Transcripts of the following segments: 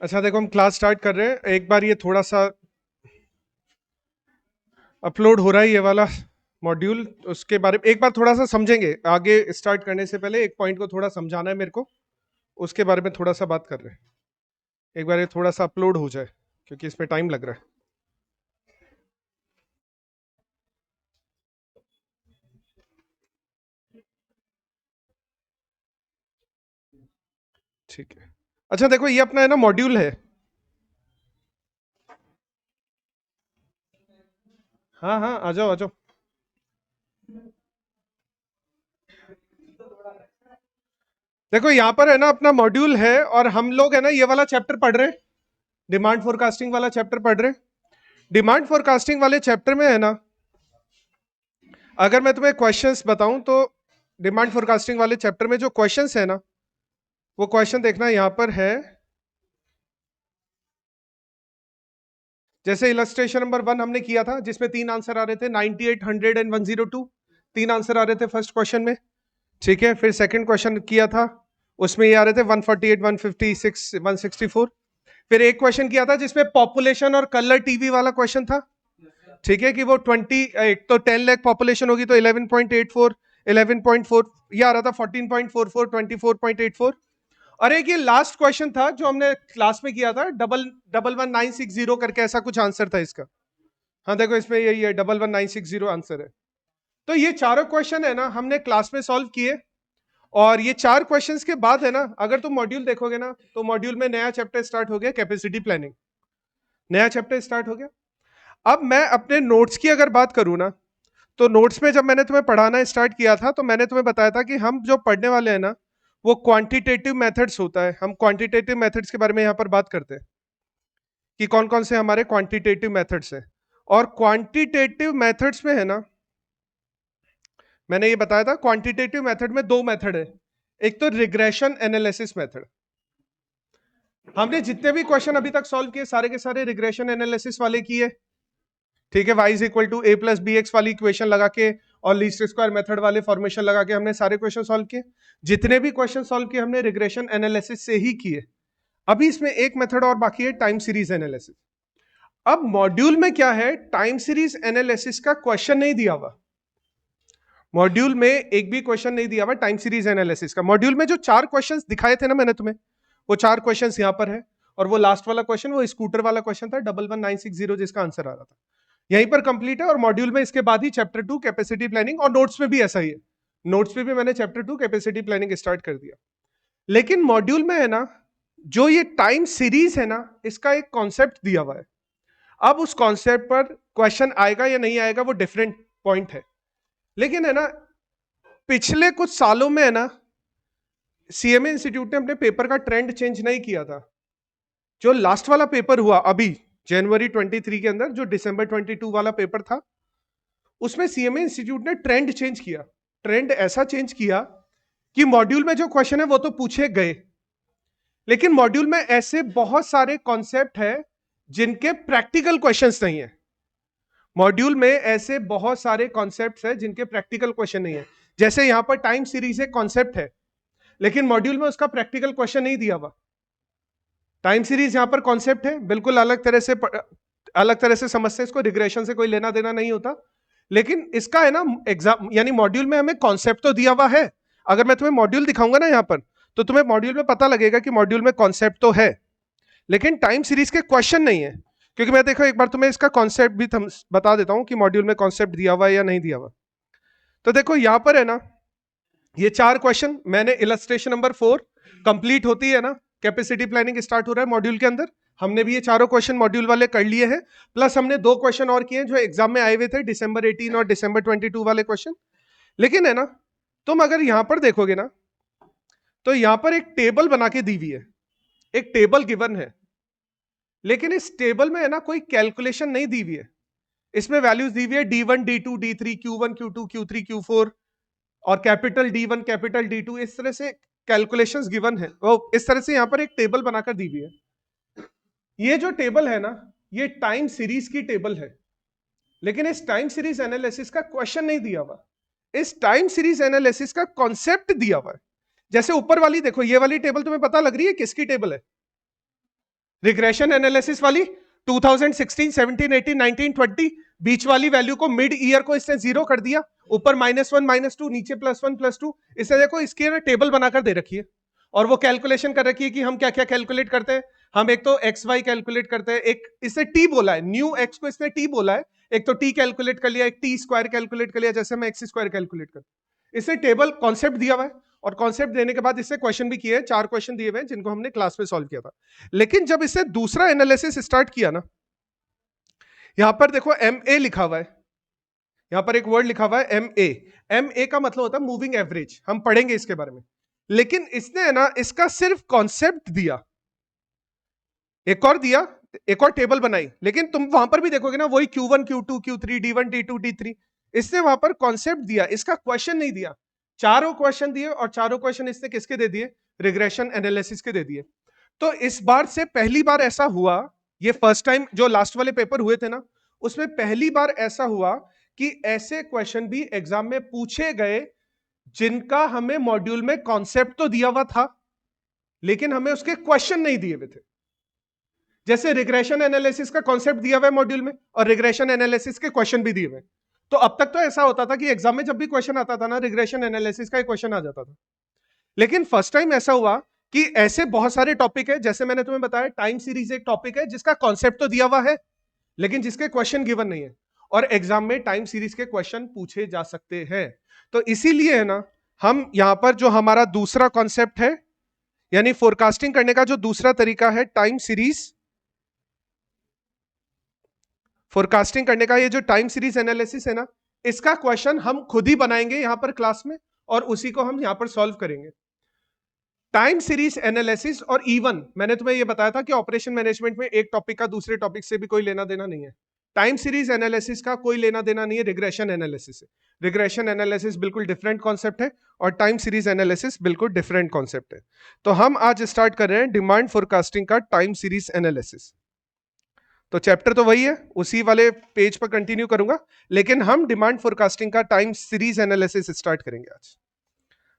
अच्छा देखो, हम क्लास स्टार्ट कर रहे हैं। एक बार ये थोड़ा सा अपलोड हो रहा है ये वाला मॉड्यूल, उसके बारे में एक बार थोड़ा सा समझेंगे। आगे स्टार्ट करने से पहले एक पॉइंट को थोड़ा समझाना है मेरे को, उसके बारे में थोड़ा सा बात कर रहे हैं। एक बार ये थोड़ा सा अपलोड हो जाए क्योंकि इसमें टाइम लग रहा है। ठीक है। अच्छा देखो, ये अपना है ना मॉड्यूल है। हाँ हाँ, आ जाओ आ जाओ। देखो यहाँ पर है ना अपना मॉड्यूल है, और हम लोग है ना ये वाला चैप्टर पढ़ रहे हैं। डिमांड फोरकास्टिंग वाला चैप्टर पढ़ रहे हैं। डिमांड फोरकास्टिंग वाले चैप्टर में है ना, अगर मैं तुम्हें क्वेश्चंस बताऊं तो डिमांड फोरकास्टिंग वाले चैप्टर में जो क्वेश्चंस है ना, वो क्वेश्चन देखना यहाँ पर है। जैसे इलस्ट्रेशन नंबर 1 हमने किया था, जिसमें 3 आंसर आ रहे थे, 98, 100 एंड 102। 3 आंसर आ रहे थे फर्स्ट क्वेश्चन में। ठीक है, फिर सेकंड क्वेश्चन किया था, उसमें ये आ रहे थे 148, 156, 164। फिर एक क्वेश्चन किया था जिसमें पॉपुलेशन और कलर टीवी वाला क्वेश्चन था। ठीक है, कि वो 20 तो 10 लाख पॉपुलेशन होगी तो 11.84, 11.4 ये आ रहा था, 14.44, 24.84। और एक ये लास्ट क्वेश्चन था जो हमने क्लास में किया था, डबल डबल 1960 करके, ऐसा कुछ आंसर था इसका। हाँ देखो, इसमें यही है, 11960 आंसर है। तो ये चारों क्वेश्चन है ना हमने क्लास में सॉल्व किए। और ये 4 क्वेश्चंस के बाद है ना, अगर तुम मॉड्यूल देखोगे ना, तो मॉड्यूल में नया चैप्टर स्टार्ट हो गया, कैपेसिटी प्लानिंग। नया चैप्टर स्टार्ट हो गया। अब मैं अपने नोट्स की अगर बात करूं ना, तो नोट्स में जब मैंने तुम्हें पढ़ाना स्टार्ट किया था तो मैंने तुम्हें बताया था कि हम जो पढ़ने वाले हैं ना, वो क्वांटिटेटिव मेथड्स होता है। हम क्वांटिटेटिव मेथड्स के बारे में यहाँ पर बात करते हैं कि कौन कौन से हमारे क्वांटिटेटिव मेथड्स हैं। और क्वांटिटेटिव मेथड्स में है ना, मैंने ये बताया था क्वांटिटेटिव मेथड में 2 मेथड है। एक तो रिग्रेशन एनालिसिस मेथड। हमने जितने भी क्वेश्चन अभी तक सॉल्व किए सारे के सारे रिग्रेशन एनालिसिस वाले किए। ठीक है, y is equal to a plus b x वाली इक्वेशन लगा के और लीस्ट स्क्वायर मेथड वाले फॉर्मेशन लगा के हमने सारे क्वेश्चन सॉल्व किए। जितने भी क्वेश्चन सॉल्व किए हमने रिग्रेशन एनालिसिस से ही किए। अभी इसमें एक मेथड और बाकी है, टाइम सीरीज एनालिसिस। अब मॉड्यूल में क्या है, टाइम सीरीज एनालिसिस का क्वेश्चन नहीं दिया हुआ। मॉड्यूल में एक भी क्वेश्चन नहीं दिया हुआ टाइम सीरीज एनालिसिस का। मॉड्यूल में जो 4 क्वेश्चंस दिखाए थे ना मैंने तुम्हें, वो 4 क्वेश्चंस यहां पर है। और वो लास्ट वाला क्वेश्चन, वो स्कूटर वाला क्वेश्चन था, 11960, जिसका आंसर आ रहा था। यहीं पर कंप्लीट है। और मॉड्यूल में इसके बाद ही चैप्टर 2 कैपेसिटी प्लानिंग, और नोट्स में भी ऐसा ही है। नोट्स में भी मैंने चैप्टर 2 कैपेसिटी प्लानिंग स्टार्ट कर दिया। लेकिन मॉड्यूल में है ना, जो ये टाइम सीरीज है ना, इसका एक कॉन्सेप्ट दिया हुआ है। अब उस कॉन्सेप्ट पर क्वेश्चन आएगा या नहीं आएगा वो डिफरेंट पॉइंट है। लेकिन है ना, पिछले कुछ सालों में है ना, सीएमए इंस्टीट्यूट ने अपने पेपर का ट्रेंड चेंज नहीं किया था। जो लास्ट वाला पेपर हुआ अभी जनवरी 23 के अंदर, जो दिसंबर 22 वाला पेपर था, उसमें सीएमए इंस्टीट्यूट ने ट्रेंड चेंज किया। ट्रेंड ऐसा चेंज किया कि मॉड्यूल में जो क्वेश्चन है वो तो पूछे गए, लेकिन मॉड्यूल में ऐसे बहुत सारे कॉन्सेप्ट है जिनके प्रैक्टिकल क्वेश्चंस नहीं है। मॉड्यूल में ऐसे बहुत सारे कॉन्सेप्ट्स है जिनके प्रैक्टिकल क्वेश्चन नहीं है। जैसे यहां पर टाइम सीरीज एक कॉन्सेप्ट है, लेकिन मॉड्यूल में उसका प्रैक्टिकल क्वेश्चन नहीं दिया हुआ। टाइम सीरीज यहां पर कॉन्सेप्ट है, बिल्कुल अलग तरह से समझते हैं इसको, रिग्रेशन से कोई लेना देना नहीं होता। लेकिन इसका है ना एग्जाम, यानी मॉड्यूल में हमें कॉन्सेप्ट तो दिया हुआ है। अगर मैं तुम्हें मॉड्यूल दिखाऊंगा ना यहाँ पर, तो तुम्हें मॉड्यूल में पता लगेगा कि मॉड्यूल में कॉन्सेप्ट तो है, लेकिन टाइम सीरीज के क्वेश्चन नहीं है। क्योंकि मैं देखो एक बार तुम्हें इसका कॉन्सेप्ट भी बता देता हूं कि मॉड्यूल में कॉन्सेप्ट दिया हुआ है या नहीं दिया हुआ। तो देखो यहां पर है ना, ये 4 क्वेश्चन मैंने इलस्ट्रेशन नंबर 4 कंप्लीट होती है ना, कैपेसिटी प्लानिंग स्टार्ट हो रहा है मॉड्यूल के अंदर। हमने भी ये चारों क्वेश्चन मॉड्यूल वाले कर लिए हैं। प्लस हमने 2 क्वेश्चन और किए जो एग्जाम में आए हुए थे, दिसंबर 18 और दिसंबर 22 वाले क्वेश्चन। लेकिन है ना, तुम अगर यहां पर देखोगे ना, तो यहां पर एक टेबल बना के दी हुई है, एक टेबल गिवन है। लेकिन इस टेबल में है ना कोई कैलकुलेशन नहीं दी हुई है। इसमें वैल्यूज दी हुई है D1, D2, D3, Q1, Q2, Q3, Q4 और कैपिटल D1, कैपिटल D2, इस तरह से कैलकुलेशंस गिवन है। वो इस तरह से यहां पर एक टेबल बनाकर दी हुई है। ये जो टेबल है ना, ये टाइम सीरीज की टेबल है, लेकिन इस टाइम सीरीज एनालिसिस का क्वेश्चन नहीं दिया हुआ। इस टाइम सीरीज एनालिसिस का कॉन्सेप्ट दिया हुआ है। जैसे ऊपर वाली देखो, ये वाली टेबल तुम्हें पता लग रही है किसकी टेबल है? रिग्रेशन एनालिसिस वाली 2016, 17, 18, 19, 20 बीच वाली वैल्यू को मिड ईयर को इसने जीरो कर दिया, ऊपर -1 -2 नीचे +1 +2। इसे देखो इसकी ना टेबल बनाकर दे रखी है और वो कैलकुलेशन कर रखी है कि हम क्या क्या कैलकुलेट करते हैं। हम एक तो एक्स वाई कैलकुलेट करते हैं, एक इससे टी बोला है, न्यू एक्स को इसने टी बोला है, एक तो टी कैलकुलेट कर लिया, एक टी स्क्वायर कैलकुलेट कर लिया, जैसे मैं एक्स स्क्वायर कैलकुलेट करता। इससे टेबल कॉन्सेप्ट दिया हुआ है और कॉन्सेप्ट देने के बाद इससे क्वेश्चन भी किए हैं, 4 क्वेश्चन दिए हुए हैं जिनको हमने क्लास में सॉल्व किया था। लेकिन जब इससे दूसरा एनालिसिस स्टार्ट किया ना, यहां पर देखो MA लिखा हुआ है, यहां पर एक वर्ड लिखा हुआ है MA। MA का मतलब होता है मूविंग एवरेज, हम पढ़ेंगे इसके बारे में। लेकिन इसने है ना इसका सिर्फ कॉन्सेप्ट दिया, एक और दिया, एक और टेबल बनाई, लेकिन तुम वहां पर भी देखोगे ना वही Q1 Q2 Q3 D1 D2 D3। इसने वहां पर कॉन्सेप्ट दिया, इसका क्वेश्चन नहीं दिया। चारों क्वेश्चन दिए और चारों क्वेश्चन इसने किसके दे दिए? रिग्रेशन एनालिसिस के दे दिए। तो इस बार से पहली बार ऐसा हुआ, ये फर्स्ट टाइम जो लास्ट वाले पेपर हुए थे ना, उसमें पहली बार ऐसा हुआ कि ऐसे क्वेश्चन भी एग्जाम में पूछे गए जिनका हमें मॉड्यूल में कॉन्सेप्ट तो दिया हुआ था लेकिन हमें उसके क्वेश्चन नहीं दिए हुए थे। जैसे रिग्रेशन एनालिसिस का कॉन्सेप्ट दिया हुआ है मॉड्यूल में और रिग्रेशन एनालिसिस के क्वेश्चन भी दिए हुए। तो अब तक तो ऐसा होता था कि एग्जाम में जब भी क्वेश्चन आता था ना, रिग्रेशन एनालिसिस का एक क्वेश्चन आ जाता था। लेकिन फर्स्ट टाइम ऐसा हुआ कि ऐसे बहुत सारे टॉपिक है, जैसे मैंने तुम्हें बताया टाइम सीरीज एक टॉपिक है जिसका कॉन्सेप्ट तो दिया हुआ है लेकिन जिसके क्वेश्चन गिवन नहीं है, और एग्जाम में टाइम सीरीज के क्वेश्चन पूछे जा सकते हैं। तो इसीलिए है ना, हम यहां पर जो हमारा दूसरा कॉन्सेप्ट है, यानी फोरकास्टिंग करने का जो दूसरा तरीका है टाइम सीरीज, फोरकास्टिंग करने का ये जो टाइम सीरीज एनालिसिस है ना, इसका क्वेश्चन हम खुद ही बनाएंगे यहां पर क्लास में और उसी को हम यहां पर सॉल्व करेंगे। टाइम सीरीज एनालिसिस और इवन मैंने तुम्हें यह बताया था कि ऑपरेशन मैनेजमेंट में एक टॉपिक का दूसरे टॉपिक से भी कोई लेना देना नहीं है। टाइम सीरीज एनालिसिस का कोई लेना देना नहीं है रिग्रेशन एनालिसिस से। रिग्रेशन एनालिसिस बिल्कुल डिफरेंट कॉन्सेप्ट है और टाइम सीरीज एनालिसिस बिल्कुल डिफरेंट कॉन्सेप्ट है। तो हम आज स्टार्ट कर रहे हैं डिमांड फोरकास्टिंग का टाइम सीरीज एनालिसिस। तो चैप्टर तो वही है, उसी वाले पेज पर कंटिन्यू करूंगा, लेकिन हम डिमांड फोरकास्टिंग का टाइम सीरीज एनालिसिस स्टार्ट करेंगे आज।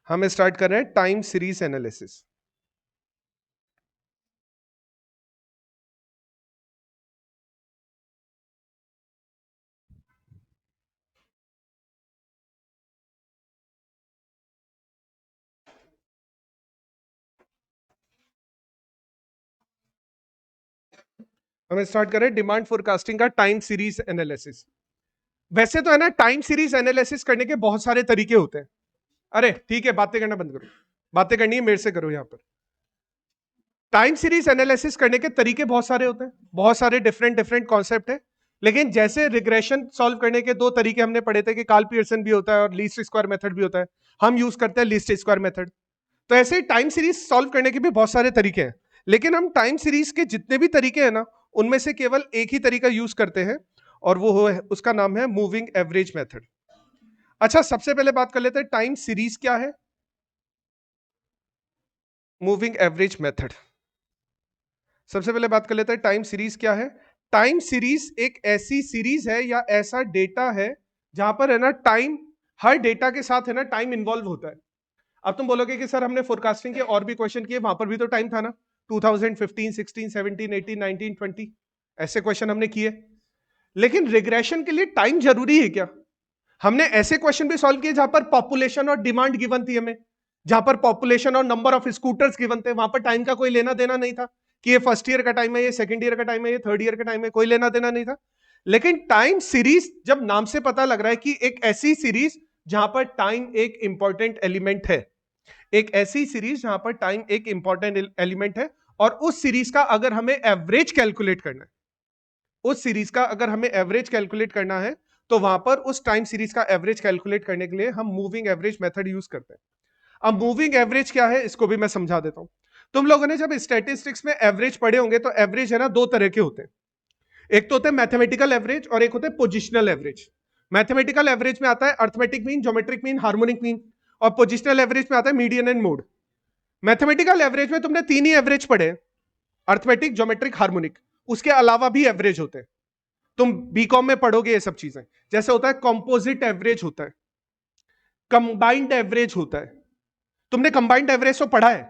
हम स्टार्ट कर रहे हैं टाइम सीरीज एनालिसिस। हम स्टार्ट कर रहे हैं डिमांड फोरकास्टिंग का टाइम सीरीज एनालिसिस। वैसे तो है ना, टाइम सीरीज एनालिसिस करने के बहुत सारे तरीके होते हैं। अरे ठीक है, बातें करना बंद करो, बातें करनी है मेरे से करो। यहां पर टाइम सीरीज एनालिसिस करने के तरीके बहुत सारे होते हैं, बहुत सारे डिफरेंट डिफरेंट कॉन्सेप्ट है। लेकिन जैसे रिग्रेशन सॉल्व करने के दो तरीके हमने पढ़े थे कि कार्ल पियर्सन भी होता है और लीस्ट स्क्वायर मेथड भी होता है, हम यूज करते हैं लीस्ट स्क्वायर मेथड। तो ऐसे ही टाइम सीरीज सॉल्व करने के भी बहुत सारे तरीके हैं, लेकिन हम टाइम सीरीज के जितने भी तरीके हैं ना, उनमें से केवल एक ही तरीका यूज करते हैं और वो है, उसका नाम है मूविंग एवरेज मेथड। अच्छा, सबसे पहले बात कर लेते हैं टाइम सीरीज क्या है, मूविंग एवरेज मेथड। सबसे पहले बात कर लेते हैं टाइम सीरीज क्या है। टाइम सीरीज एक ऐसी सीरीज है या ऐसा डेटा है जहां पर है ना टाइम, हर डेटा के साथ है ना टाइम इन्वॉल्व होता है। अब तुम बोलोगे कि सर हमने फोरकास्टिंग के और भी क्वेश्चन किए, वहां पर भी तो टाइम था ना, 2015, 16, 17, 18, 19, 20 ऐसे क्वेश्चन हमने किए। लेकिन रिग्रेशन के लिए टाइम जरूरी है क्या? हमने ऐसे क्वेश्चन भी सॉल्व किए जहां पर पॉपुलेशन और डिमांड गिवन थी हमें, जहां पर पॉपुलेशन और नंबर ऑफ स्कूटर्स गिवन थे, वहां पर टाइम का कोई लेना देना नहीं था कि ये फर्स्ट ईयर का टाइम है, ये सेकंड ईयर का टाइम है, ये थर्ड ईयर का टाइम है, कोई लेना देना नहीं था। लेकिन टाइम सीरीज, जब नाम से पता लग रहा है कि एक ऐसी सीरीज जहां पर टाइम एक इंपॉर्टेंट एलिमेंट है, एक ऐसी सीरीज जहां पर टाइम एक इंपॉर्टेंट एलिमेंट है, और उस सीरीज का अगर हमें एवरेज कैलकुलेट करना है, उस सीरीज का अगर हमें एवरेज कैलकुलेट करना है, तो वहां पर उस टाइम सीरीज का एवरेज कैलकुलेट करने के लिए हम मूविंग एवरेज मेथड यूज करते हैं। अब मूविंग एवरेज क्या है इसको भी मैं समझा देता हूं। तुम लोगों ने जब स्टैटिस्टिक्स में एवरेज पढ़े होंगे तो एवरेज है ना दो तरह के होते हैं, एक तो होते हैं मैथमेटिकल एवरेज और एक होते हैं पोजिशनल एवरेज। मैथमेटिकल एवरेज में आता है arithmetic mean, geometric mean, harmonic mean, और पोजिशनल एवरेज में आता है median and mode. Mathematical average में तुमने तीन ही एवरेज पढ़े, अर्थमेटिक, ज्योमेट्रिक, हार्मोनिक, उसके अलावा भी एवरेज होते हैं। तुम बीकॉम में पढ़ोगे ये सब चीजें, जैसे होता है कॉम्पोजिट एवरेज होता है, कंबाइंड एवरेज होता है। तुमने कंबाइंड एवरेज तो पढ़ा है,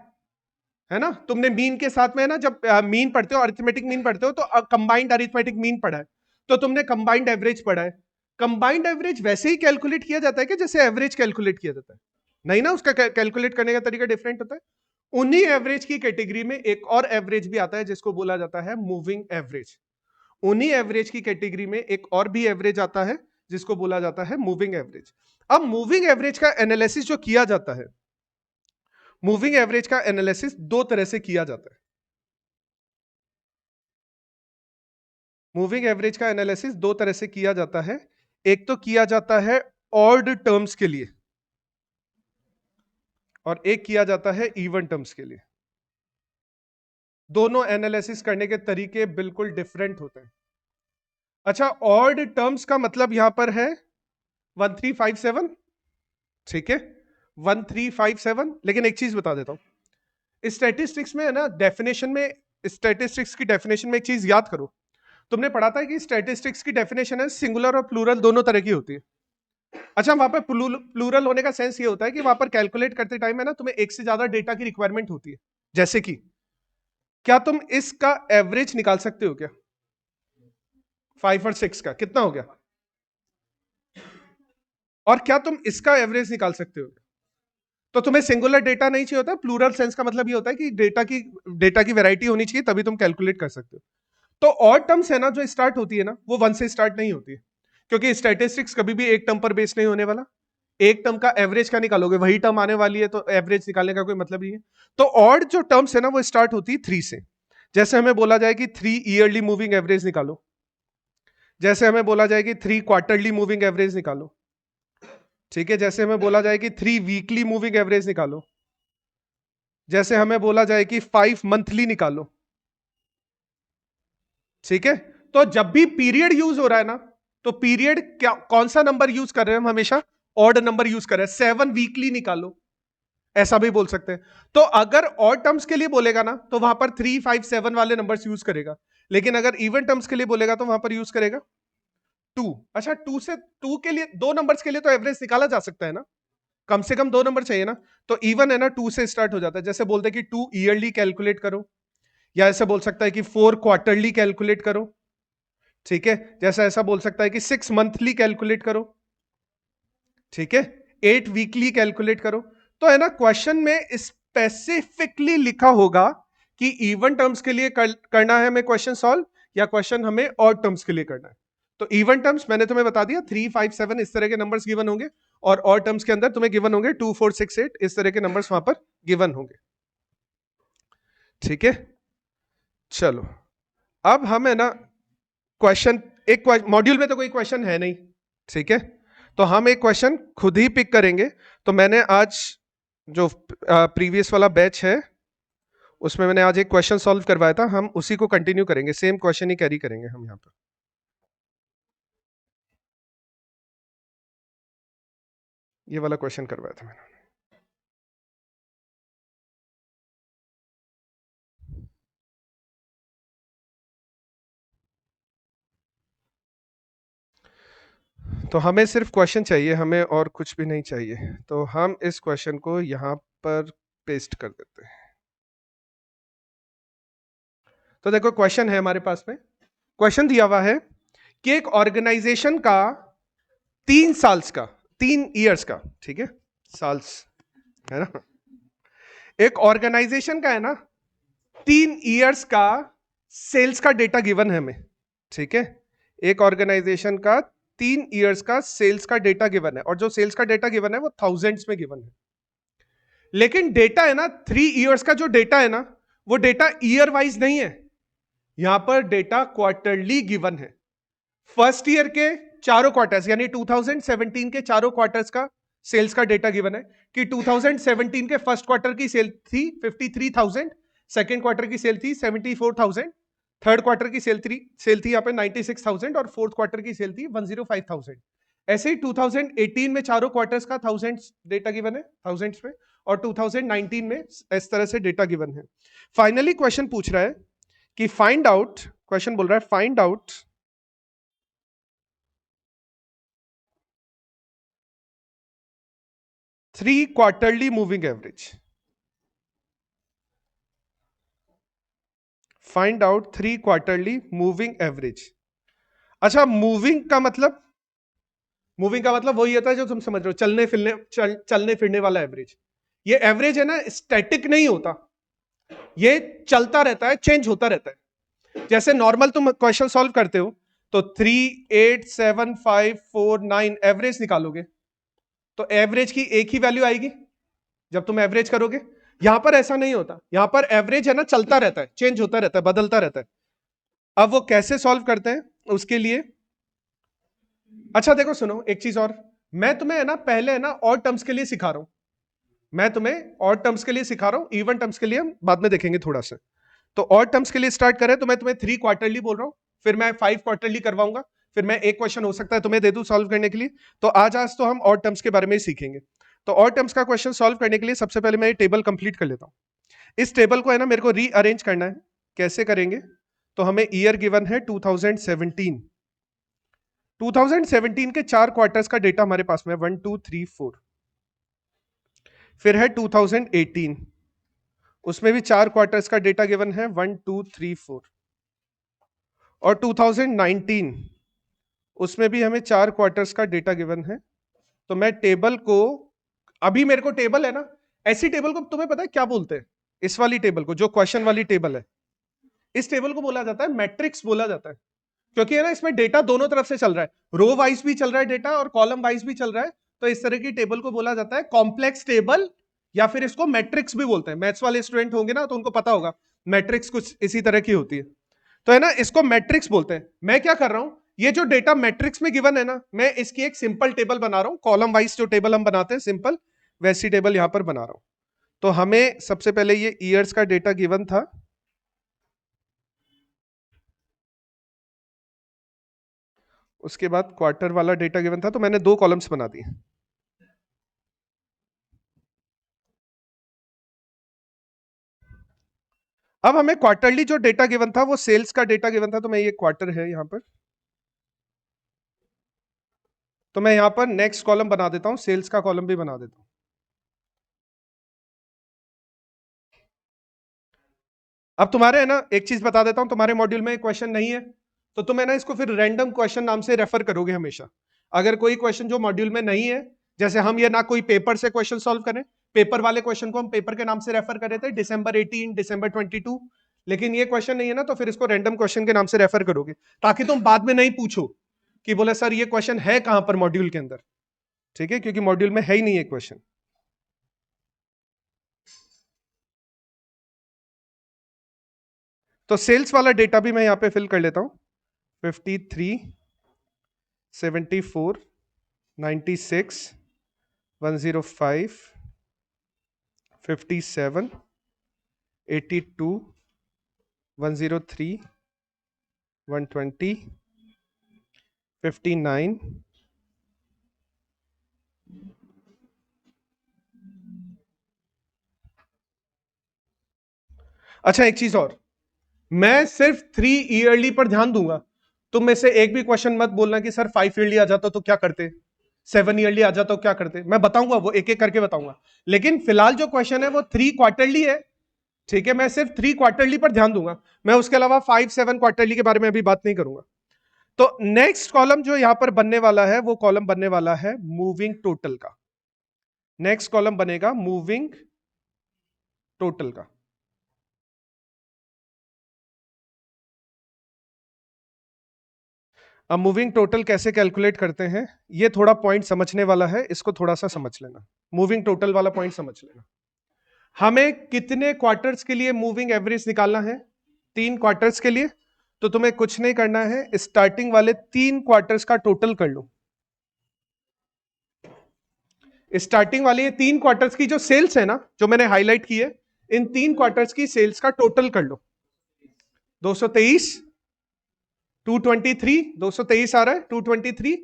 है ना? तुमने मीन के साथ में है ना, जब मीन पढ़ते हो, अरिथमेटिक मीन पढ़ते हो, तो कंबाइंड अरिथमेटिक मीन पढ़ा है, तो तुमने कंबाइंड एवरेज पढ़ा है। कंबाइंड एवरेज वैसे ही कैलकुलेट किया जाता है कि जैसे एवरेज कैलकुलेट किया जाता है, नहीं ना, उसका कैलकुलेट करने का तरीका डिफरेंट होता है। उन्हीं एवरेज की कैटेगरी में एक और एवरेज भी आता है जिसको बोला जाता है मूविंग एवरेज। उन्हीं एवरेज की कैटेगरी में एक और भी एवरेज आता है जिसको बोला जाता है मूविंग एवरेज। अब मूविंग एवरेज का एनालिसिस जो किया जाता है, मूविंग एवरेज का एनालिसिस दो तरह से किया जाता है। मूविंग एवरेज का एनालिसिस दो तरह से किया जाता है। एक तो किया जाता है ऑड टर्म्स के लिए, और एक किया जाता है इवन टर्म्स के लिए। दोनों एनालिसिस करने के तरीके बिल्कुल डिफरेंट होते हैं। अच्छा, ऑड टर्म्स का मतलब यहां पर है 1357, ठीक है, 1357। लेकिन एक चीज बता देता हूं, स्टैटिस्टिक्स में है ना, डेफिनेशन में, स्टैटिस्टिक्स की डेफिनेशन में एक चीज याद करो। तुमने पढ़ा था कि स्टैटिस्टिक्स की डेफिनेशन है सिंगुलर और प्लूरल दोनों तरह की होती है। अच्छा, वहां पर प्लूरल होने का सेंस ये होता है कि वहां पर कैलकुलेट करते टाइम है ना, तुम्हें एक से ज्यादा डेटा की रिक्वायरमेंट होती है। जैसे कि क्या तुम इसका एवरेज निकाल सकते हो क्या? 5 और 6 का कितना हो गया? और क्या तुम इसका एवरेज निकाल सकते हो? तो तुम्हें सिंगुलर डेटा नहीं चाहिए होता। प्लूरल सेंस का मतलब ये होता है कि डेटा की वैरायटी होनी चाहिए, तभी तुम कैलकुलेट कर सकते हो। तो ऑड टर्म्स है ना जो स्टार्ट होती है ना, वो 1 से स्टार्ट नहीं होती है, क्योंकि स्टैटिस्टिक्स कभी भी एक टर्म पर बेस नहीं होने वाला। एक टर्म का एवरेज क्या निकालोगे? वही टर्म आने वाली है, तो एवरेज निकालने का कोई मतलब नहीं है। तो ऑड जो टर्म्स है ना, वो स्टार्ट होती है 3 से। जैसे हमें बोला जाए कि 3 ईयरली मूविंग एवरेज निकालो, जैसे हमें बोला जाए कि 3 क्वार्टरली मूविंग एवरेज निकालो, ठीक है, जैसे हमें बोला जाए कि 3 वीकली मूविंग एवरेज निकालो, जैसे हमें बोला जाए कि 5 मंथली निकालो, ठीक है। तो जब भी पीरियड यूज हो रहा है ना, तो पीरियड क्या, कौन सा नंबर यूज कर रहे हैं हम? हमेशा ऑड नंबर यूज कर रहे हैं। 7 वीकली निकालो, ऐसा भी बोल सकते हैं। तो अगर ऑड टर्म्स के लिए बोलेगा ना, तो वहां पर 3, 5, 7 वाले नंबर्स यूज करेगा। लेकिन अगर इवन टर्म्स के लिए बोलेगा तो वहां पर यूज करेगा 2। अच्छा, 2 के लिए, दो नंबर्स के लिए तो एवरेज निकाला जा सकता है ना, कम से कम दो नंबर चाहिए ना। तो इवन है ना 2 से स्टार्ट हो जाता है। जैसे बोलते हैं कि 2 ईयरली कैलकुलेट करो, या ऐसे बोल सकता है कि 4 क्वार्टरली कैलकुलेट करो, ठीक है। जैसा ऐसा बोल सकता है कि 6 मंथली कैलकुलेट करो, ठीक है, 8 वीकली कैलकुलेट करो। तो है ना, क्वेश्चन में स्पेसिफिकली लिखा होगा कि इवन टर्म्स के लिए करना है हमें क्वेश्चन सॉल्व, या क्वेश्चन हमें ऑड टर्म्स के लिए करना है। तो इवन टर्म्स मैंने तुम्हें बता दिया, 3, 5, 7 इस तरह के नंबर्स गिवन होंगे, और ऑड टर्म्स के अंदर तुम्हें गिवन होंगे 2, 4, 6, 8 इस तरह के नंबर्स वहां पर गिवन होंगे, ठीक है। चलो, अब हम है ना क्वेश्चन, एक मॉड्यूल में तो कोई क्वेश्चन है नहीं, ठीक है, तो हम एक क्वेश्चन खुद ही पिक करेंगे। तो मैंने आज जो प्रीवियस वाला बैच है, उसमें मैंने आज एक क्वेश्चन सॉल्व करवाया था, हम उसी को कंटिन्यू करेंगे, सेम क्वेश्चन ही कैरी करेंगे हम यहाँ पर। ये वाला क्वेश्चन करवाया था मैंने। तो हमें सिर्फ क्वेश्चन चाहिए, हमें और कुछ भी नहीं चाहिए। तो हम इस क्वेश्चन को यहाँ पर पेस्ट कर देते हैं। तो देखो, क्वेश्चन है हमारे पास में, क्वेश्चन दिया हुआ है कि एक ऑर्गेनाइजेशन का 3 साल्स का, 3 इयर्स का, ठीक है, साल्स है ना, एक ऑर्गेनाइजेशन का है ना 3 इयर्स का सेल्स का डेटा गिवन है हमें, ठीक है। एक ऑर्गेनाइजेशन का 3 इयर्स का सेल्स का डेटा गिवन है, और जो सेल्स का डेटा गिवन है वो थाउजेंड्स में गिवन है। लेकिन डेटा है ना, 3 इयर्स का जो डेटा है ना, वो डेटा ईयर वाइज नहीं है, यहां पर डेटा क्वार्टरली गिवन है। फर्स्ट ईयर के चारों क्वार्टर्स, यानी 2017 के चारों क्वार्टर्स का सेल्स का डेटा गिवन है कि 2017 के फर्स्ट क्वार्टर की सेल थी 53,000, सेकेंड क्वार्टर की सेल थी 74,000, थर्ड क्वार्टर की सेल थी यहाँ पे 96,000, और फोर्थ क्वार्टर की सेल थी 105,000। ऐसे ही 2018 में चारों क्वार्टर्स का थाउजेंड्स डेटा गिवन है, थाउजेंड्स में, और 2019 में इस तरह से डेटा गिवन है। फाइनली क्वेश्चन पूछ रहा है कि फाइंड आउट, क्वेश्चन बोल रहा है find out 3 quarterly moving average. Find out 3 quarterly moving average. अच्छा, मूविंग का मतलब वही होता है जो तुम समझ रहे हो, चलने फिरने वाला एवरेज। ये एवरेज है ना, स्टैटिक नहीं होता, ये चलता रहता है, चेंज होता रहता है। जैसे नॉर्मल तुम क्वेश्चन सॉल्व करते हो तो 3, 8, 7, 5, 4, 9 एवरेज निकालोगे, तो एवरेज की एक ही वैल्यू आएगी जब तुम एवरेज करोगे। यहां पर ऐसा नहीं होता, यहां पर एवरेज है ना, चलता रहता है, चेंज होता रहता है, बदलता रहता है। अब वो कैसे सॉल्व करते हैं उसके लिए, अच्छा देखो सुनो एक चीज और, मैं तुम्हें है ना पहले है ना और टर्म्स के लिए सिखा रहा हूं, मैं तुम्हें और टर्म्स के लिए सिखा रहा हूं, इवन टर्म्स के लिए हम बाद में देखेंगे थोड़ा सा। तो और टर्म्स के लिए स्टार्ट करें तो मैं तुम्हें 3 क्वार्टरली बोल रहा हूं, फिर मैं 5 क्वार्टरली करवाऊंगा, फिर मैं एक क्वेश्चन हो सकता है तुम्हें दे दूं सॉल्व करने के लिए। तो आज तो हम और टर्म्स के बारे में ही सीखेंगे। तो और टर्म्स का क्वेश्चन सॉल्व करने के लिए सबसे पहले मैं ये टेबल कंप्लीट कर लेता हूं। इस टेबल को है ना मेरे को रीअरेंज करना है, कैसे करेंगे, तो हमें ईयर गिवन है 2017। 2017 के 4 क्वार्टर्स का डेटा हमारे पास में 1, 2, 3, 4। फिर है 2018, उसमें भी 4 क्वार्टर्स का डेटा गिवन है 1, 2, 3, 4। और 2019 उसमें भी हमें 4 क्वार्टर्स का डेटा गिवन है। तो मैं टेबल को, अभी मेरे को टेबल है ना, ऐसी टेबल को तुम्हें पता है क्या बोलते हैं, इस वाली टेबल को जो क्वेश्चन वाली टेबल है, इस टेबल को बोला जाता है मैट्रिक्स बोला जाता है। क्योंकि है ना इसमें डेटा दोनों तरफ से चल रहा है, रो वाइज भी चल रहा है डेटा और कॉलम वाइज भी चल रहा है। तो इस तरह की टेबल को बोला जाता है कॉम्प्लेक्स टेबल, या फिर इसको मैट्रिक्स भी बोलते हैं। मैथ्स वाले स्टूडेंट होंगे ना तो उनको पता होगा, मैट्रिक्स कुछ इसी तरह की होती है। तो है ना इसको मैट्रिक्स बोलते हैं। मैं क्या कर रहा हूं, ये जो डेटा मैट्रिक्स में गिवन है ना, मैं इसकी एक सिंपल टेबल बना रहा हूं, कॉलम वाइज जो टेबल हम बनाते हैं सिंपल, वैसी टेबल यहां पर बना रहा हूं। तो हमें सबसे पहले ये ईयर्स का डेटा गिवन था, उसके बाद क्वार्टर वाला डेटा गिवन था, तो मैंने 2 कॉलम्स बना दिए। अब हमें क्वार्टरली जो डेटा गिवन था वो सेल्स का डेटा गिवन था, तो मैं ये क्वार्टर है यहां पर, तो मैं यहां पर नेक्स्ट कॉलम बना देता हूं, सेल्स का कॉलम भी बना देता हूं। अब तुम्हारे है ना एक चीज बता देता हूं, तुम्हारे मॉड्यूल में क्वेश्चन नहीं है तो तुम है ना इसको फिर रैंडम क्वेश्चन नाम से रेफर करोगे हमेशा। अगर कोई क्वेश्चन जो मॉड्यूल में नहीं है, जैसे हम ये ना कोई पेपर से क्वेश्चन सॉल्व करें, पेपर वाले क्वेश्चन को हम पेपर के नाम से रेफर कर रहे थे, December 18, December 22, लेकिन ये क्वेश्चन नहीं है ना, तो फिर इसको रैंडम क्वेश्चन के नाम से रेफर करोगे, ताकि तुम बाद में नहीं पूछो कि बोले सर ये क्वेश्चन है कहां पर मॉड्यूल के अंदर। ठीक है, क्योंकि मॉड्यूल में है ही नहीं ये क्वेश्चन। तो सेल्स वाला डेटा भी मैं यहां पे फिल कर लेता हूं, 53, 74, 96, 105, 57, 82, 103, 120, 59, अच्छा एक चीज और, मैं सिर्फ 3 ईयरली पर ध्यान दूंगा। तुम में से एक भी क्वेश्चन मत बोलना कि सर 5 ईयरली आ जाता तो क्या करते, 7 ईयरली आ जाता तो क्या करते। मैं बताऊंगा, वो एक एक करके बताऊंगा, लेकिन फिलहाल जो क्वेश्चन है वो 3 क्वार्टरली है। ठीक है, मैं सिर्फ 3 क्वार्टरली पर ध्यान दूंगा, मैं उसके अलावा 5, 7 क्वार्टरली के बारे में अभी बात नहीं करूंगा। तो नेक्स्ट कॉलम जो यहां पर बनने वाला है वो कॉलम बनने वाला है मूविंग टोटल का। नेक्स्ट कॉलम बनेगा मूविंग टोटल का। अब मूविंग टोटल कैसे कैलकुलेट करते हैं, ये थोड़ा पॉइंट समझने वाला है, इसको थोड़ा सा समझ लेना। मूविंग टोटल वाला पॉइंट समझ लेना। हमें कितने क्वार्टर्स के लिए मूविंग एवरेज निकालना है, 3 क्वार्टर्स के लिए। तो तुम्हें कुछ नहीं करना है, स्टार्टिंग वाले 3 क्वार्टर्स का टोटल कर लो। स्टार्टिंग वाले ये 3 क्वार्टर्स की जो सेल्स है ना, जो मैंने हाईलाइट की है, इन 3 क्वार्टर्स की सेल्स का टोटल कर लो। 223, 223, 223 आ रहा है, 223।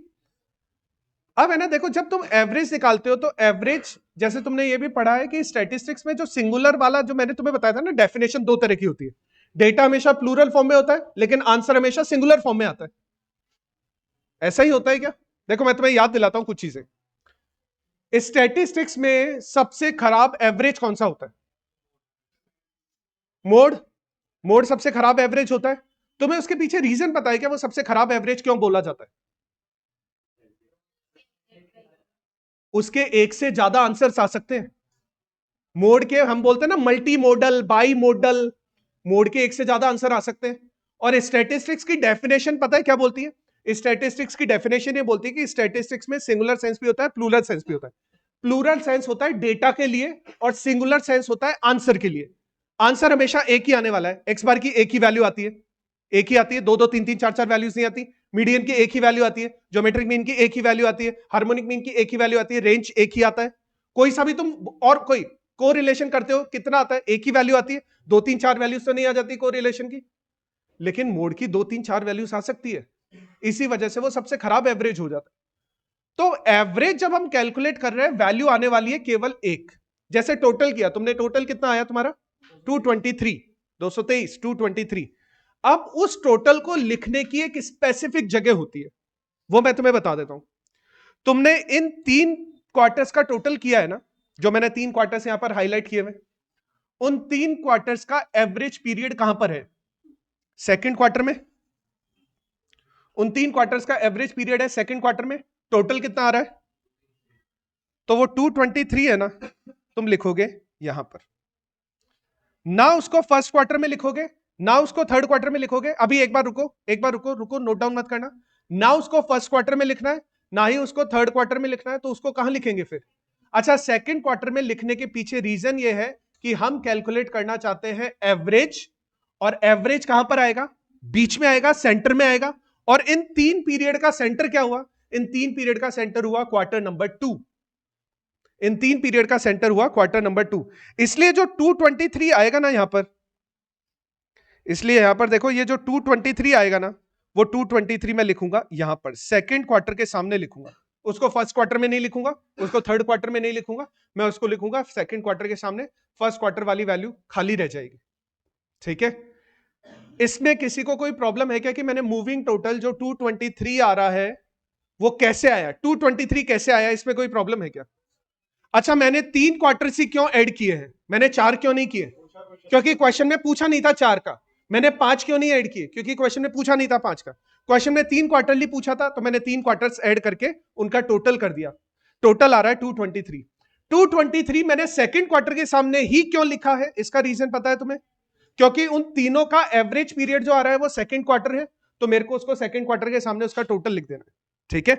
अब है ना देखो, जब तुम एवरेज निकालते हो तो एवरेज, जैसे तुमने ये भी पढ़ा है कि स्टैटिस्टिक्स में जो सिंगुलर वाला जो मैंने तुम्हें बताया था ना, डेफिनेशन 2 तरह की होती है। डेटा हमेशा प्लूरल फॉर्म में होता है, लेकिन आंसर हमेशा सिंगुलर फॉर्म में आता है। ऐसा ही होता है क्या? देखो मैं तुम्हें याद दिलाता हूं कुछ चीजें। स्टैटिस्टिक्स में सबसे खराब एवरेज कौन सा होता है? मोड, मोड सबसे खराब एवरेज होता है। तुम्हें उसके पीछे रीजन पता है क्या, वो सबसे खराब एवरेज क्यों बोला जाता है? उसके एक से ज्यादा आंसर्स आ सकते हैं। मोड के हम बोलते हैं ना multi modal, by model, mode के एक से ज्यादा आंसर आ सकते हैं। और स्टैटिस्टिक्स की डेफिनेशन पता है क्या बोलती है? स्टैटिस्टिक्स की डेफिनेशन ये बोलती है कि स्टैटिस्टिक्स में सिंगुलर सेंस भी होता है, प्लूरल सेंस भी होता है। प्लूरल सेंस होता है डेटा के लिए और सिंगुलर सेंस होता है आंसर के लिए। आंसर हमेशा एक ही आने वाला है, एक्स बार की एक ही वैल्यू आती है, एक ही आती है, दो दो तीन तीन चार चार वैल्यूज नहीं आती। मीडियन की एक ही वैल्यू आती है, ज्योमेट्रिक मीन की एक ही वैल्यू आती है, हार्मोनिक मीन की एक ही वैल्यू आती है, रेंज एक ही आता है। कोई सा भी तुम और कोई को रिलेशन करते हो कितना आता है? एक ही वैल्यू आती है, दो तीन चार वैल्यूज तो नहीं आ जाती को रिलेशन की। लेकिन मोड की दो तीन चार वैल्यूज आ सकती है, इसी वजह से वो सबसे खराब एवरेज हो जाता है। तो एवरेज जब हम कैलकुलेट कर रहे हैं, वैल्यू आने वाली है केवल एक। जैसे टोटल किया तुमने, टोटल कितना आया तुम्हारा? 223, 223, 223। अब उस टोटल को लिखने की एक स्पेसिफिक जगह होती है, वो मैं तुम्हें बता देता हूं। तुमने इन 3 क्वार्टर्स का टोटल किया है ना, जो मैंने 3 क्वार्टर्स यहां पर हाईलाइट किए हुए, उन 3 क्वार्टर्स का एवरेज पीरियड कहां पर है? सेकंड क्वार्टर में। उन 3 क्वार्टर्स का एवरेज पीरियड है सेकंड क्वार्टर में। टोटल कितना आ रहा है? तो वो 223 है ना, तुम लिखोगे यहां पर, ना उसको फर्स्ट क्वार्टर में लिखोगे, ना उसको थर्ड क्वार्टर में लिखोगे। अभी एक बार रुको, एक बार रुको, रुको, नोट डाउन मत करना। ना उसको फर्स्ट क्वार्टर में लिखना है, ना ही उसको थर्ड क्वार्टर में लिखना है, तो उसको कहां लिखेंगे फिर? अच्छा, सेकंड क्वार्टर में लिखने के पीछे रीजन ये है कि हम कैलकुलेट करना चाहते हैं एवरेज, और एवरेज कहां पर आएगा? बीच में आएगा, सेंटर में आएगा। और इन 3 पीरियड का सेंटर क्या हुआ? इन 3 पीरियड का सेंटर हुआ क्वार्टर नंबर 2। इन 3 पीरियड का सेंटर हुआ क्वार्टर नंबर 2। इसलिए जो 223 आएगा ना यहां पर, इसलिए यहां पर देखो, ये जो 223 आएगा ना, वो 223 मैं लिखूंगा यहां पर सेकंड क्वार्टर के सामने लिखूंगा। उसको फर्स्ट क्वार्टर में नहीं लिखूंगा, उसको थर्ड क्वार्टर में नहीं लिखूंगा, मैं उसको लिखूंगा सेकंड क्वार्टर के सामने। फर्स्ट क्वार्टर वाली वैल्यू खाली रह जाएगी। ठीक है? इसमें किसी को कोई प्रॉब्लम है क्या कि मैंने मूविंग टोटल जो 223 आ रहा है, वो कैसे आया? 223 कैसे आया, इसमें कोई प्रॉब्लम है क्या? अच्छा, मैंने 3 क्वार्टर सी क्यों ऐड किए हैं, मैंने 4 क्यों नहीं किए? क्योंकि क्वेश्चन में पूछा नहीं था 4 का। मैंने 5 क्यों नहीं ऐड किए? क्योंकि क्वेश्चन में पूछा नहीं था 5 का। क्वेश्चन में 3 क्वार्टरली पूछा था, तो मैंने 3 क्वार्टर्स ऐड करके उनका टोटल कर दिया। टोटल आ रहा है 223। 223 मैंने सेकंड क्वार्टर के सामने ही क्यों लिखा है, इसका रीजन पता है तुम्हें? क्योंकि उन तीनों का एवरेज पीरियड जो आ रहा है वो सेकंड क्वार्टर है, तो मेरे को उसको सेकंड क्वार्टर के सामने उसका टोटल लिख देना है। ठीक है?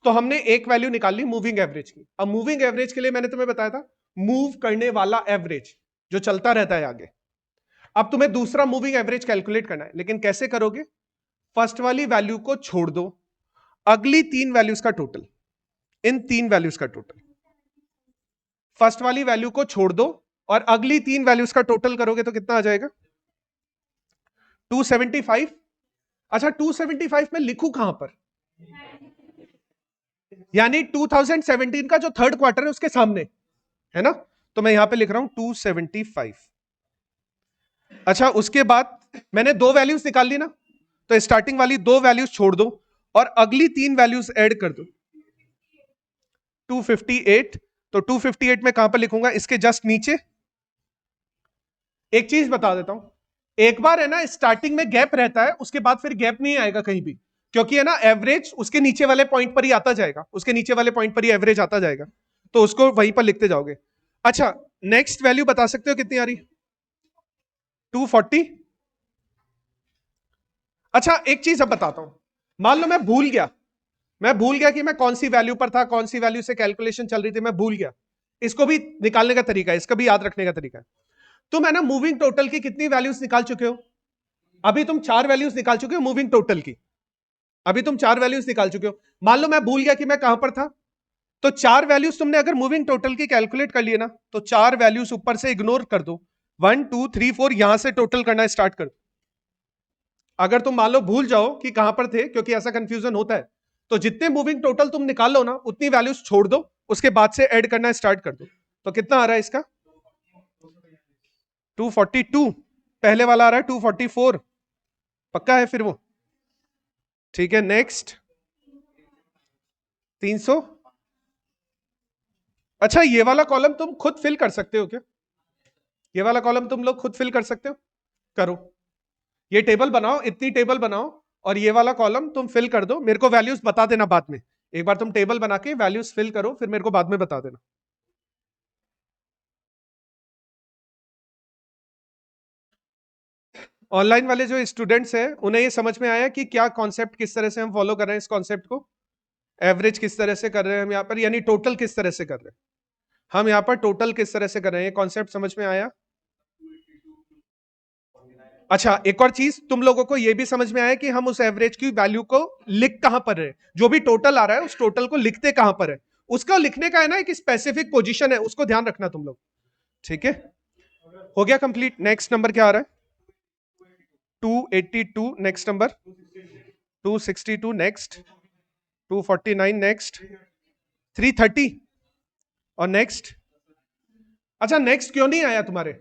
तो हमने एक वैल्यू निकाल ली मूविंग एवरेज की। अब मूविंग एवरेज के लिए मैंने तुम्हें बताया था मूव करने वाला एवरेज जो चलता रहता है आगे। अब तुम्हें दूसरा मूविंग एवरेज कैलकुलेट करना है, लेकिन कैसे करोगे? फर्स्ट वाली वैल्यू को छोड़ दो, अगली 3 वैल्यूज का टोटल, इन 3 वैल्यूज का टोटल, फर्स्ट वाली वैल्यू को छोड़ दो और अगली 3 वैल्यूज का टोटल करोगे तो कितना आ जाएगा? 275। अच्छा, 275 में लिखूं कहां पर? यानी 2017 का जो थर्ड क्वार्टर है उसके सामने, है ना? तो मैं यहां पे लिख रहा हूं 275। अच्छा, उसके बाद मैंने 2 वैल्यूज निकाल ली ना, तो स्टार्टिंग वाली 2 वैल्यूज छोड़ दो और अगली 3 वैल्यूज ऐड कर दो। 258, तो 258 में कहां पर लिखूंगा? इसके जस्ट नीचे। एक चीज बता देता हूं, एक बार है ना स्टार्टिंग में गैप रहता है, उसके बाद फिर गैप नहीं आएगा कहीं भी, क्योंकि है ना एवरेज उसके नीचे वाले पॉइंट पर ही आता जाएगा, उसके नीचे वाले पॉइंट पर ही एवरेज आता जाएगा, तो उसको वहीं पर लिखते जाओगे। अच्छा, नेक्स्ट वैल्यू बता सकते हो कितनी आ रही? 240। अच्छा, एक चीज अब बताता हूं, मान लो मैं भूल गया कि मैं कौन सी वैल्यू पर था, कौन सी वैल्यू से कैलकुलेशन चल रही थी, मैं भूल गया। इसको भी निकालने का तरीका है, इसका भी याद रखने का तरीका है। तुम है ना मूविंग टोटल की कितनी वैल्यूज निकाल चुके हो? अभी तुम 4 वैल्यूज निकाल चुके हो मूविंग टोटल की। अभी तुम 4 वैल्यूज निकाल चुके हो। मान लो मैं भूल गया कि मैं कहां पर था, तो 4 वैल्यूज तुमने अगर मूविंग टोटल की कैलकुलेट कर लिए ना, तो 4 वैल्यूज ऊपर से इग्नोर कर दो, 1 2 3 4 यहां से टोटल करना स्टार्ट कर दो। अगर तुम मान लो भूल जाओ कि कहां पर थे, क्योंकि ऐसा कंफ्यूजन होता है, तो जितने मूविंग टोटल तुम निकाल लो ना, उतनी वैल्यूज छोड़ दो, उसके बाद से ऐड करना स्टार्ट कर दो। तो कितना आ रहा है इसका? 242। पहले वाला आ रहा है 244। पक्का है फिर वो? ठीक है, नेक्स्ट 300। अच्छा, ये वाला कॉलम तुम खुद फिल कर सकते हो क्या? ये वाला कॉलम तुम लोग खुद फिल कर सकते हो? करो। ये टेबल बनाओ, इतनी टेबल बनाओ, और ये वाला कॉलम तुम फिल कर दो, मेरे को वैल्यूज बता देना बाद में। एक बार तुम टेबल बना के वैल्यूज फिल करो, फिर मेरे को बाद में बता देना। ऑनलाइन वाले जो स्टूडेंट्स हैं उन्हें ये समझ में आया कि क्या कॉन्सेप्ट, किस तरह से हम फॉलो कर रहे हैं इस कॉन्सेप्ट को, एवरेज किस तरह से कर रहे हैं हम यहाँ पर, यानी टोटल किस तरह से कर रहे हैं हम यहाँ पर, टोटल किस तरह से कर रहे हैं, ये कॉन्सेप्ट समझ में आया? अच्छा, एक और चीज तुम लोगों को ये भी समझ में आया कि हम उस एवरेज की वैल्यू को लिख कहां पर रहे, जो भी टोटल आ रहा है उस टोटल को लिखते कहां पर है, उसका लिखने का है ना एक स्पेसिफिक पोजीशन है, उसको ध्यान रखना तुम लोग। ठीक है, हो गया कंप्लीट। नेक्स्ट नंबर क्या आ रहा है? 282 नेक्स्ट नंबर, 262 नेक्स्ट, 249 नेक्स्ट, 330 और नेक्स्ट। अच्छा, नेक्स्ट क्यों नहीं आया तुम्हारे?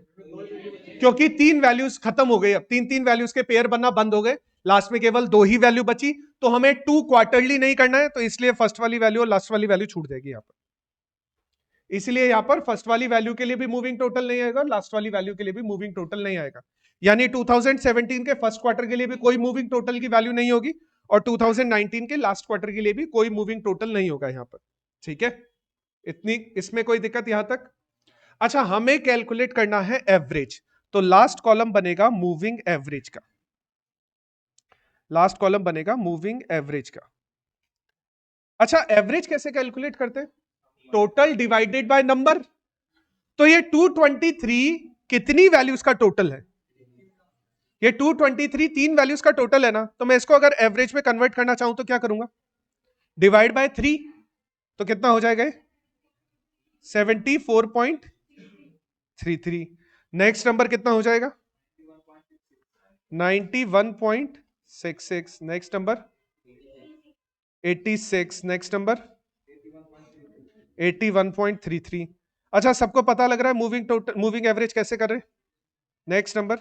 क्योंकि तीन वैल्यूज खत्म हो गई, अब तीन तीन वैल्यूज के पेयर बनना बंद हो गए, लास्ट में केवल दो ही वैल्यू बची, तो हमें 2 क्वार्टरली नहीं करना है, तो इसलिए फर्स्ट वाली वैल्यू और लास्ट वाली वैल्यू छूट जाएगी यहां पर। इसलिए यहां पर फर्स्ट वाली वैल्यू के लिए भी मूविंग टोटल नहीं आएगा, लास्ट वाली वैल्यू के लिए भी मूविंग टोटल नहीं आएगा। यानी 2017 के फर्स्ट क्वार्टर के लिए भी कोई मूविंग टोटल की वैल्यू नहीं होगी, और 2019 के लास्ट क्वार्टर के लिए भी कोई मूविंग टोटल नहीं होगा यहां पर। ठीक है, इतनी इसमें कोई दिक्कत यहां तक? अच्छा, हमें कैलकुलेट करना है एवरेज, तो लास्ट कॉलम बनेगा मूविंग एवरेज का, लास्ट कॉलम बनेगा मूविंग एवरेज का। अच्छा, एवरेज कैसे कैलकुलेट करते हैं? Total divided by number. तो ये 223 कितनी वैल्यूज का टोटल है? ये 223 तीन वैल्यूज का टोटल है ना, तो मैं इसको अगर एवरेज में कन्वर्ट करना चाहूं तो क्या करूंगा? डिवाइड बाय 3, तो कितना हो जाएगा? 74.33। नेक्स्ट नंबर कितना हो जाएगा? 91.66। Next number 86। Next number 81.33। अच्छा, सबको पता लग रहा है मूविंग टोटल, मूविंग एवरेज कैसे कर रहे हैं? Next number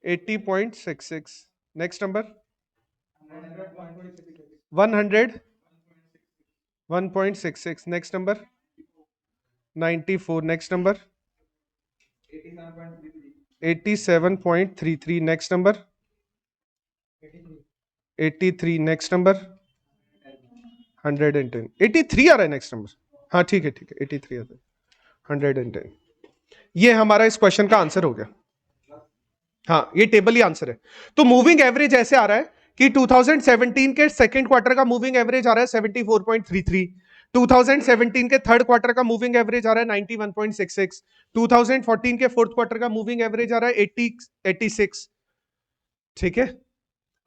80.66। Next number 101.66। Next number 94। Next number 87.33। Next number 83। Next number 110। 83 आ रहा है नेक्स्ट नंबर? हाँ ठीक है, ठीक है, 83 आता है, 110। ये हमारा इस क्वेश्चन का आंसर हो गया। हाँ, ये टेबल ही आंसर है। तो मूविंग एवरेज ऐसे आ रहा है कि 2017 के सेकंड क्वार्टर का मूविंग एवरेज आ रहा है 74.33, 2017 के थर्ड क्वार्टर का मूविंग एवरेज आ रहा है 91.66, 2014 के फोर्थ क्वार्टर का मूविंग एवरेज आ रहा है 86। ठीक है,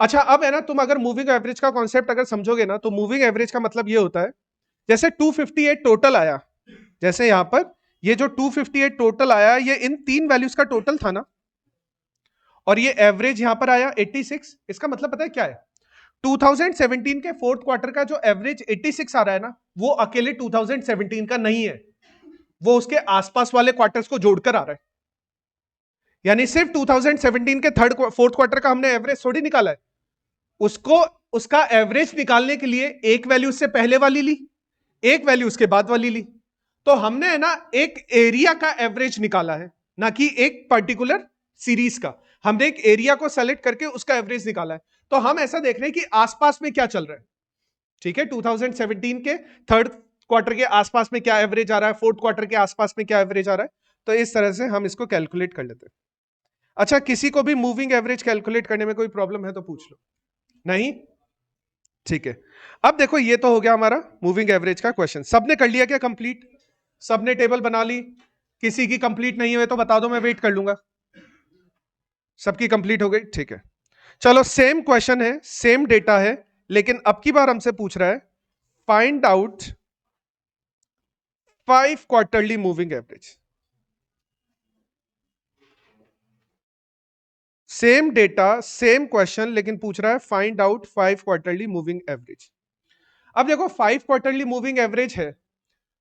अच्छा अब है ना, तुम अगर मूविंग एवरेज का कॉन्सेप्ट अगर समझोगे ना, तो मूविंग एवरेज का मतलब ये होता है, जैसे 258 टोटल आया, जैसे यहां पर ये जो 258 टोटल आया, ये इन तीन वैल्यूज का टोटल था ना, और ये एवरेज यहां पर आया 86। इसका मतलब पता है क्या है? 2017 के फोर्थ क्वार्टर का जो एवरेज 86 आ रहा है ना, वो अकेले 2017 का नहीं है, वो उसके आसपास वाले क्वार्टर्स को जोड़कर आ रहा है। यानी सिर्फ 2017 के थर्ड फोर्थ क्वार्टर का हमने एवरेज थोड़ी निकाला है, उसको उसका एवरेज निकालने के लिए एक वैल्यू उससे पहले वाली ली, एक वैल्यू उसके बाद वाली ली, तो हमने है ना एक एरिया का एवरेज निकाला है, ना कि एक पर्टिकुलर सीरीज का। हमने एक एरिया को सेलेक्ट करके उसका एवरेज निकाला है, तो हम ऐसा देख रहे हैं कि आसपास में क्या चल रहा है। ठीक है, 2017 के थर्ड क्वार्टर के आसपास में क्या एवरेज आ रहा है, फोर्थ क्वार्टर के आसपास में क्या एवरेज आ रहा है, तो इस तरह से हम इसको कैलकुलेट कर लेते हैं। अच्छा, किसी को भी मूविंग एवरेज कैलकुलेट करने में कोई प्रॉब्लम है तो पूछ लो। नहीं? ठीक है, अब देखो ये तो हो गया हमारा मूविंग एवरेज का क्वेश्चन। सबने कर लिया क्या कंप्लीट? सबने टेबल बना ली? किसी की कंप्लीट नहीं हुई तो बता दो, मैं वेट कर लूंगा। सबकी कंप्लीट हो गई? ठीक है, चलो सेम क्वेश्चन है, सेम डेटा है, लेकिन अब की बार हमसे पूछ रहा है find out 5 quarterly moving average. Same data, same question, लेकिन पूछ रहा है find out 5 quarterly moving average. अब देखो 5 क्वार्टरली मूविंग एवरेज है,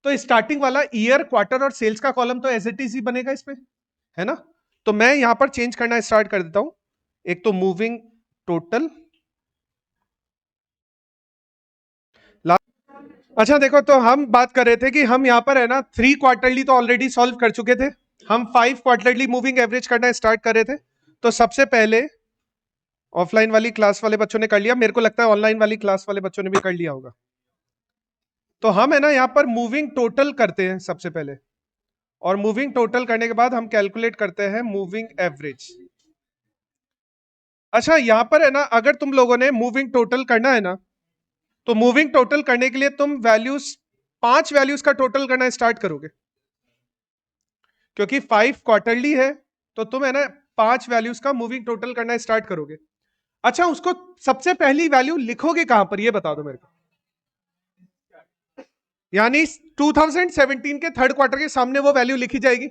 तो स्टार्टिंग वाला ईयर, क्वार्टर और सेल्स का कॉलम तो एज इट इज ही बनेगा इसमें, है ना? तो मैं यहां पर चेंज करना स्टार्ट कर देता हूं, एक तो मूविंग टोटल। अच्छा देखो, तो हम बात कर रहे थे कि हम यहां पर है ना 3 क्वार्टरली तो ऑलरेडी सॉल्व कर चुके थे, हम 5 क्वार्टरली मूविंग एवरेज करना स्टार्ट कर रहे थे, तो सबसे पहले ऑफलाइन वाली क्लास वाले बच्चों ने कर लिया, मेरे को लगता है ऑनलाइन वाली क्लास वाले बच्चों ने भी कर लिया होगा। तो हम है ना यहां पर मूविंग टोटल करते हैं सबसे पहले, और मूविंग टोटल करने के बाद हम कैलकुलेट करते हैं मूविंग एवरेज। अच्छा यहां पर है ना, अगर तुम लोगों ने मूविंग टोटल करना है ना, तो मूविंग टोटल करने के लिए तुम वैल्यूज, 5 वैल्यूज का टोटल करना स्टार्ट करोगे, क्योंकि 5 क्वार्टरली है, तो तुम है ना 5 वैल्यूज का मूविंग टोटल करना स्टार्ट करोगे। अच्छा उसको सबसे पहली वैल्यू लिखोगे कहां पर, ये बता दो मेरे को। यानी 2017 के थर्ड क्वार्टर के सामने वो वैल्यू लिखी जाएगी।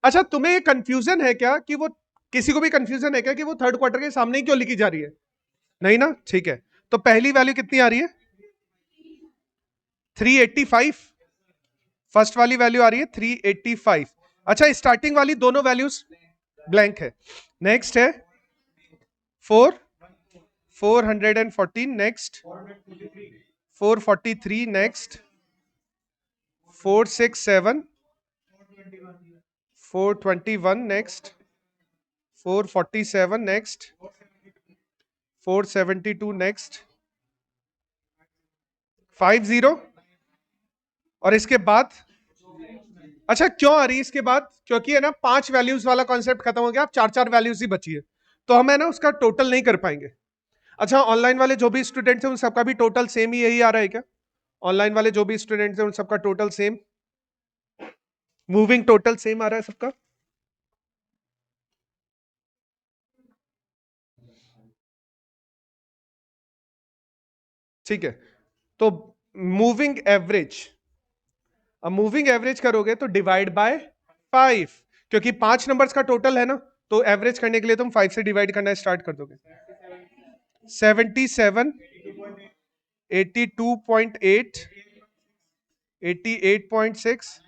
अच्छा तुम्हें ये कंफ्यूजन है क्या कि वो, किसी को भी कंफ्यूजन है क्या कि वो थर्ड क्वार्टर के सामने ही क्यों लिखी जा रही है? नहीं ना, ठीक है। तो पहली वैल्यू कितनी आ रही है? 385। फर्स्ट वाली वैल्यू आ रही है 385। अच्छा स्टार्टिंग वाली दोनों वैल्यूज ब्लैंक है। नेक्स्ट है 414, next 443, next 467, 421, next 447, next 472, next 50, और इसके बाद, अच्छा क्यों आ रही है इसके बाद? क्योंकि है ना 5 वैल्यूज वाला कॉन्सेप्ट खत्म हो गया, अब 4 4 वैल्यूज ही बची है, तो हम है ना उसका टोटल नहीं कर पाएंगे। अच्छा ऑनलाइन वाले जो भी स्टूडेंट्स हैं उन सबका भी टोटल सेम ही यही आ रहा है क्या? ऑनलाइन वाले जो भी स्टूडेंट्स हैं उन सबका total sum, moving total sum आ रहा है सबका? ठीक है। तो मूविंग एवरेज, अब मूविंग एवरेज करोगे तो डिवाइड बाय 5, क्योंकि 5 नंबर्स का टोटल है ना, तो एवरेज करने के लिए तुम 5 से डिवाइड करना स्टार्ट कर दोगे। 77, 82.8, 88.6,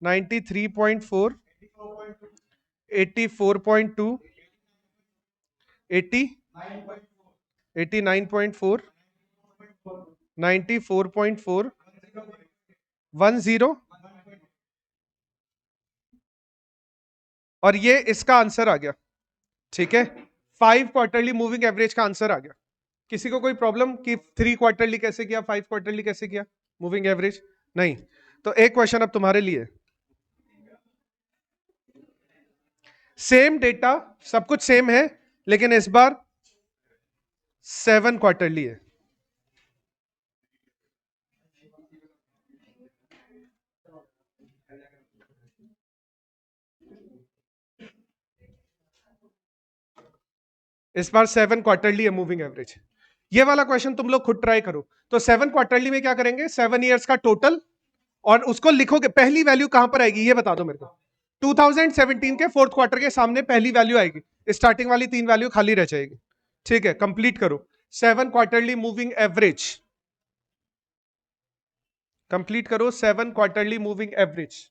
93.4, 84.2, 80, 89.4, 94.4, 10, और ये इसका आंसर आ गया। ठीक है, 5 क्वार्टरली मूविंग एवरेज का आंसर आ गया। किसी को कोई प्रॉब्लम कि 3 क्वार्टरली कैसे किया, 5 क्वार्टरली कैसे किया मूविंग एवरेज? नहीं। तो एक क्वेश्चन अब तुम्हारे लिए, सेम डेटा, सब कुछ सेम है, लेकिन इस बार 7 क्वार्टरली है। इस बार 7 क्वार्टरली है मूविंग एवरेज। ये वाला क्वेश्चन तुम लोग खुद ट्राई करो। तो 7 क्वार्टरली में क्या करेंगे, 7 ईयर्स का टोटल, और उसको लिखोगे। पहली वैल्यू कहां पर आएगी ये बता दो मेरे को। 2017 के फोर्थ क्वार्टर के सामने पहली वैल्यू आएगी, स्टार्टिंग वाली 3 वैल्यू खाली रह जाएगी। ठीक है, कंप्लीट करो। 7 क्वार्टरली मूविंग एवरेज, कंप्लीट करो 7 quarterly moving average.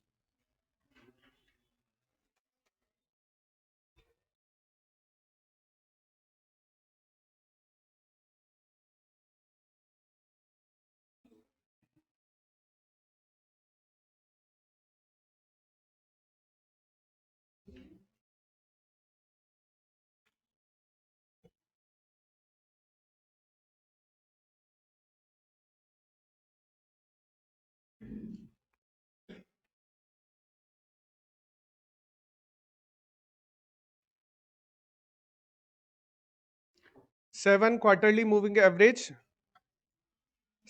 Seven quarterly moving average,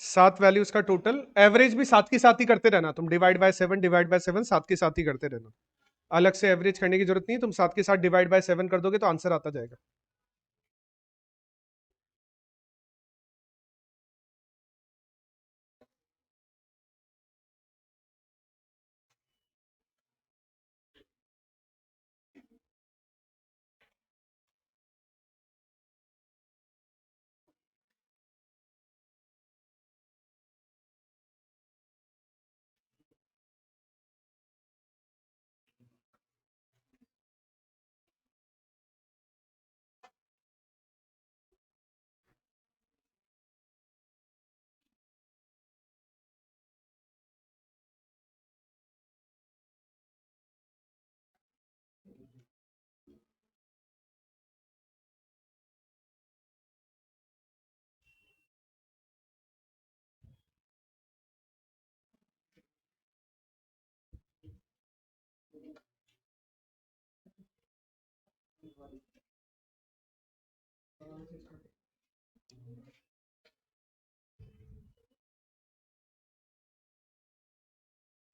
7 values का टोटल, एवरेज भी साथ के साथ ही करते रहना तुम, डिवाइड बाय 7, डिवाइड बाय 7 साथ के साथ ही करते रहना। अलग से एवरेज करने की जरूरत नहीं, तुम साथ के साथ डिवाइड बाय 7 कर दोगे तो आंसर आता जाएगा।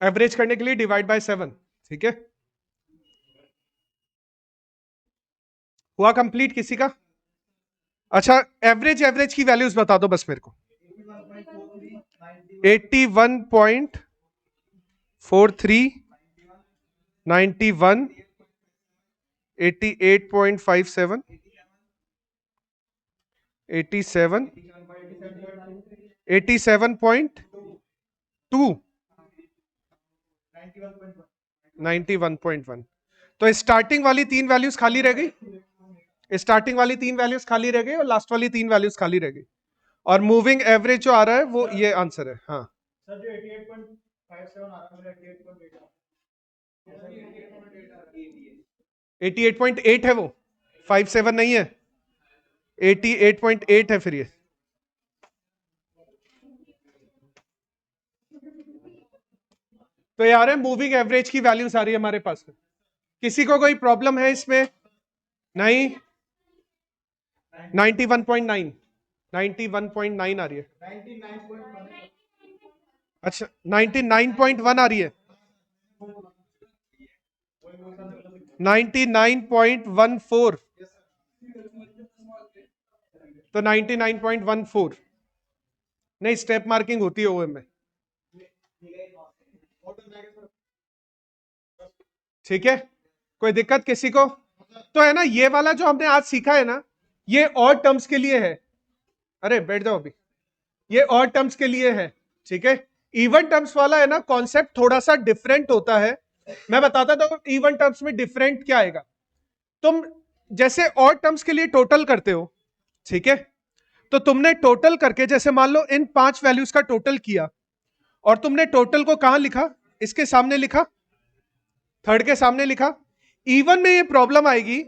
एवरेज करने के लिए डिवाइड बाय 7, ठीक है। हुआ कंप्लीट किसी का? अच्छा, एवरेज एवरेज की वैल्यूज बता दो बस मेरे को। 81.43, 91, 88.57, 87, 87.2, 91.1। तो स्टार्टिंग वाली तीन वैल्यूज खाली रह गई, स्टार्टिंग वाली तीन वैल्यूज खाली रह गई और लास्ट वाली तीन वैल्यूज खाली रह गई, और मूविंग एवरेज जो आ रहा है वो ये आंसर है। हाँ सर, जो 88.57 आ रहा है, 88.8 है, वो 57 नहीं है, 88.8 है फिर ये। तो यार है मूविंग एवरेज की वैल्यूज आ रही है हमारे पास। किसी को कोई प्रॉब्लम है इसमें? नहीं, 91.9, 91.9 आ रही है। अच्छा, 99.1 आ रही है, 99.14, तो 99.14 नहीं, स्टेप मार्किंग होती है ओएम में, ठीक है। कोई दिक्कत किसी को? तो है ना, ये वाला जो हमने आज सीखा है ना, ये और टर्म्स के लिए है। अरे बैठ जाओ अभी, ये और टर्म्स के लिए है, ठीक है। इवन टर्म्स वाला है ना कॉन्सेप्ट थोड़ा सा डिफरेंट होता है। मैं बताता था इवन टर्म्स में डिफरेंट क्या आएगा। तुम जैसे और टर्म्स के लिए टोटल करते हो, ठीक है, तो तुमने टोटल करके जैसे मान लो इन 5 वैल्यूज का टोटल किया, और तुमने टोटल को कहां लिखा? इसके सामने लिखा, थर्ड के सामने लिखा। इवन में ये प्रॉब्लम आएगी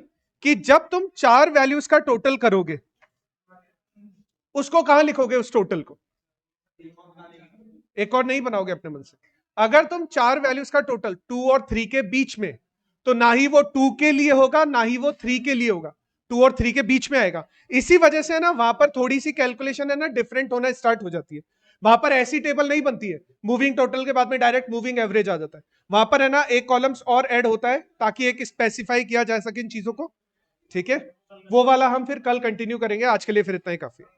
कि जब तुम 4 वैल्यूज का टोटल करोगे, उसको कहां लिखोगे उस टोटल को? एक और नहीं बनाओगे अपने मन से। अगर तुम 4 वैल्यूज का टोटल 2 और 3 के बीच में, तो ना ही वो 2 के लिए होगा ना ही वो 3 के लिए होगा, 2 और 3 के बीच में आएगा। इसी वजह से ना वहां पर थोड़ी सी कैलकुलेशन है ना डिफरेंट होना स्टार्ट हो जाती है। वहां पर ऐसी टेबल नहीं बनती है मूविंग टोटल के बाद में डायरेक्ट मूविंग एवरेज आ जाता है। वहां पर है ना एक कॉलम्स और ऐड होता है ताकि एक स्पेसिफाई किया जा सके इन चीजों को, ठीक है। वो वाला हम फिर कल कंटिन्यू करेंगे, आज के लिए फिर इतना ही काफी है।